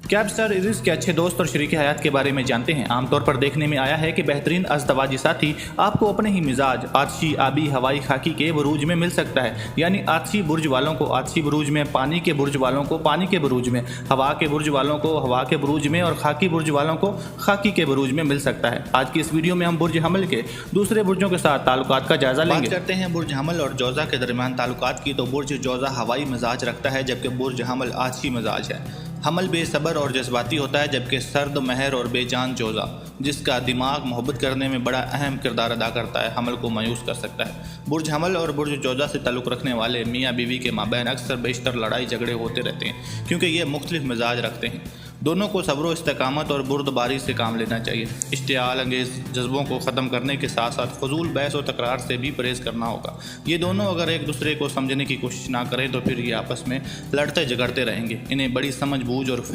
क्या आप star iris के अच्छे दोस्त और शरीक हयात के बारे में जानते हैं? आमतौर पर देखने में आया है कि बेहतरीन अज़दवाजी साथी आपको अपने ही मिजाज आतशी, आबी, हवाई, खाकी के बुरूज में मिल सकता है। यानी आतशी बुर्ज वालों को आतशी बुरूज में, पानी के बुर्ज वालों को पानी के बुरूज में, हवा के बुर्ज वालों को हवा के बुरूज में और खाकी बुर्ज वालों को खाकी के बुरूज में मिल सकता है। आज की इस वीडियो में हम बुर्ज हमल के दूसरे बुर्जों के साथ ताल्लुकात का जायजा लेंगे। बात करते हैं बुर्ज हमल और जौज़ा के दरमियान ताल्लुकात की, तो बुर्ज जौज़ा हवाई मिजाज रखता है जबकि बुर्ज हमल आतशी मिजाज है। हमल बेसब्र और जज्बाती होता है जबकि सर्द, महर और बेजान जौज़ा, जिसका दिमाग मोहब्बत करने में बड़ा अहम किरदार अदा करता है, हमल को मायूस कर सकता है। बुर्ज हमल और बुर्ज जौज़ा से ताल्लुक़ रखने वाले मियाँ बीवी के माबैन अक्सर बेशतर लड़ाई झगड़े होते रहते हैं क्योंकि ये मुख्तलिफ मिजाज रखते हैं। दोनों को सब्र, इस्तेकामत और बुर्दबारी से काम लेना चाहिए। इश्तियाल अंगेज़ जज्बों को ख़त्म करने के साथ साथ फजूल बहस और तकरार से भी परहेज़ करना होगा। ये दोनों अगर एक दूसरे को समझने की कोशिश ना करें तो फिर ये आपस में लड़ते झगड़ते रहेंगे। इन्हें बड़ी समझ बूझ और